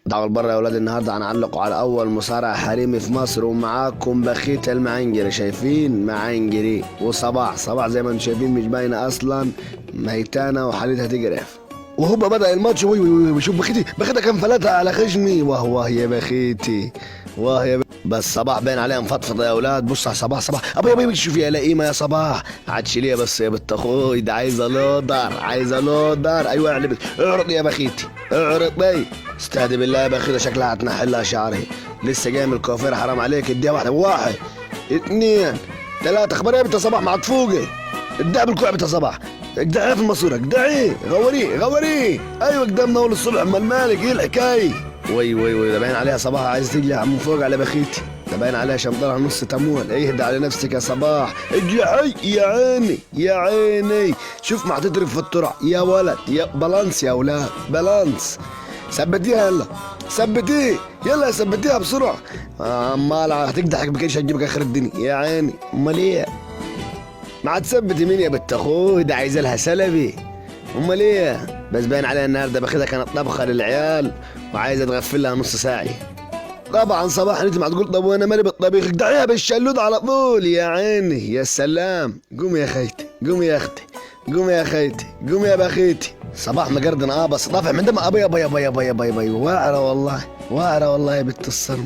دعوا البر يا اولاد. النهارده هنعلقوا على اول مصارع حريمي في مصر، ومعاكم بخيت المعنجري. شايفين معنجري وصباح زي ما انتم شايفين، مش باينه اصلا، ميتانه وحالتها تقرف. وهوبا بدأ الماتش. وي وي وي، شوف بخيتها كان فلتها على خشمي. واه يا بخيتي، بس صباح باين عليها مفضفضه يا اولاد. بص على صباح ابي ابي، شوف يا لئيمه يا صباح. عادش ليه بس يا بنت اخوي، ده عايزه لودر. ايوه اعلبت. اعرض يا بخيتي، اعرضي. استهدي بالله يا بخيتة، شكلها هتنحل لها شعري. لسه جاي من الكوافير، حرام عليك. اديها واحد اتنين تلاته. اخبار ايه يا بنت صباح؟ ما تفوقي. اديها بالكوع بنت صباح، اقدعيه في الماسوره، اقدعيه، غوريه. ايوه قدامنا اول الصبح. امال مالك؟ ايه الحكايه؟ وي ده باين عليها صباح عايز تجلي من فوق على بخيتي. ده باين عليها شمطرها نص تموال. اهدى على نفسك يا صباح. اجلعي يا عيني. شوف ما هتضرب في الترع يا ولد. يا بالانس يا اولاد، بالانس. ثبتيها يلا، ثبتيه يلا، ثبتيها بسرعه. امال هتقدحك بكيش هتجيبك اخر الدنيا يا عيني. امال ايه؟ ما هتثبت مين يا بنت اخوي؟ ده عايزه لها سلبي. امال ايه؟ بس باين عليها النهارده باخدها كانت طبخه للعيال وعايزه تغفل لها نص ساعه. طبعا صباح انت ما تقول طب وانا مالي بالطبيخ؟ اقدعيها بالشلود على طول يا عيني. يا سلام. قومي يا خيتي، قومي يا اختي، قومي يا خيتي، قومي يا بخيتي. صباح مقردن بس طافع من دم. ابي واعره والله يا بنت الصرم.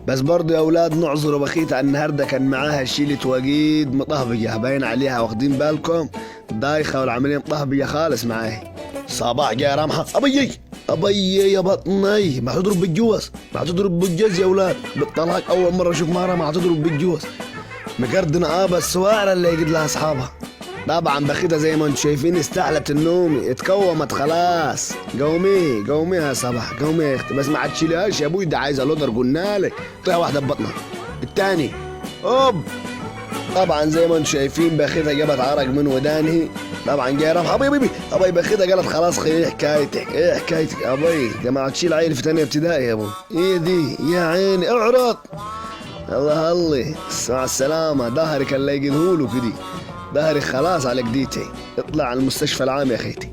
بس برضه يا اولاد نعذر بخيتها، النهارده كان معاها شيلة وقيد مطهبية، باين عليها واخدين بالكم، دايخه والعمليه مطهبية خالص معاها. صباح جاي رامحه. ابي يا بطني، ما هتضرب بالجوز، يا اولاد. بالطلاق اول مره اشوف مره ما هتضرب بالجوز. مقردنا بس واعره اللي يجد لها اصحابها. طبعا بخيتها زي ما انتم شايفين استحلت النوم، اتكومت خلاص. قومي يا صباح، قومي يا اختي. بس ما عادشيلهاش يا ابوي، ده عايزه لودر قلنا لك. طيها واحده ببطنها، الثاني اوب. طبعا زي ما انتم شايفين بخيتها جابت عرق من ودانه. طبعا جاي رافعه. ابي بخيتها قالت خلاص ايه حكايتك ابي؟ ده ما عادشيل عيل في ثانيه ابتدائي يا ابو. ايه دي يا عيني؟ اعرض. الله مع السلامه. ظهرك اللي يقدهوله كدي، ظهري خلاص على جديتي. اطلع على المستشفى العام يا خيتي.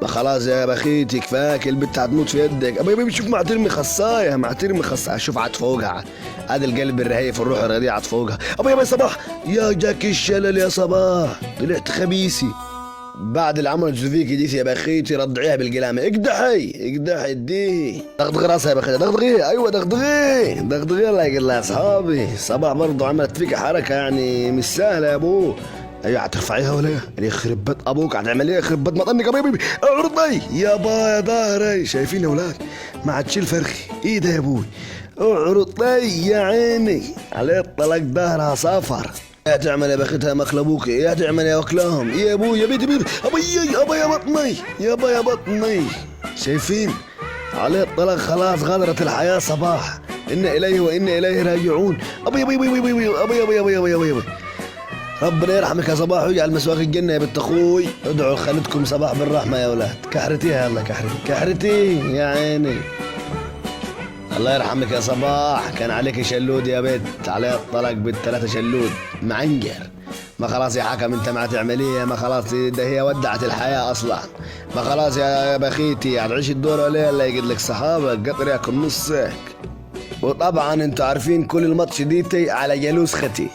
ما خلاص يا بخيتي كفاك، البت هتموت في يدك. ابي شوف ما ترمي خصايه. شوف عاد فوقها، هذا القلب الرهيف الروح الرضيع عاد فوقها. ابي صباح يا جاك الشلل يا صباح، طلعت خبيثي. بعد العمل فيكي دي يا بخيتي رضعيها بالقلامه. اقدحي اديه. دغدغي راسها يا بخيتي، دغدغيه. ايوه دغدغيه. الله يقول لها اصحابي صباح برضه عملت فيك حركه يعني مش سهله يا ابوه. ايوه هترفعيها ولا ايه؟ يخرب بيت ابوك، هتعمل ايه؟ يخرب بيت مطنك. ابي اعرضي يا ظهري. شايفين يا اولاد؟ ما عادشيل فرخي. ايه ده يا ابوي؟ اعرضي يا عيني. عليه الطلاق ظهرها صفر. يا تعمل يا بختها مخلبوك، يا تعمل يا وكلاهم يا ابوي يا بيتي ابي يا بطني. شايفين؟ عليه الطلاق خلاص، غادرت الحياه صباح. إنا إليه وإنا إليه راجعون. أبي ربنا يرحمك يا صباح ويجعل مسواك الجنة يا بنت أخوي. ادعوا لخالتكم صباح بالرحمة يا أولاد. كحرتيها يلا، كحرتي يا عيني. الله يرحمك يا صباح، كان عليك شلود يا بنت، عليها الطلاق بالثلاثة شلود معنجر. ما خلاص يا حكم انت ما تعمليه، ما خلاص ده هي ودعت الحياة اصلا. ما خلاص يا بخيتي هتعيش الدور ولا لا يقول لك صحابك قطر ياكل نصك. وطبعا انتوا عارفين كل الماتش ديتي على جلوس ختي.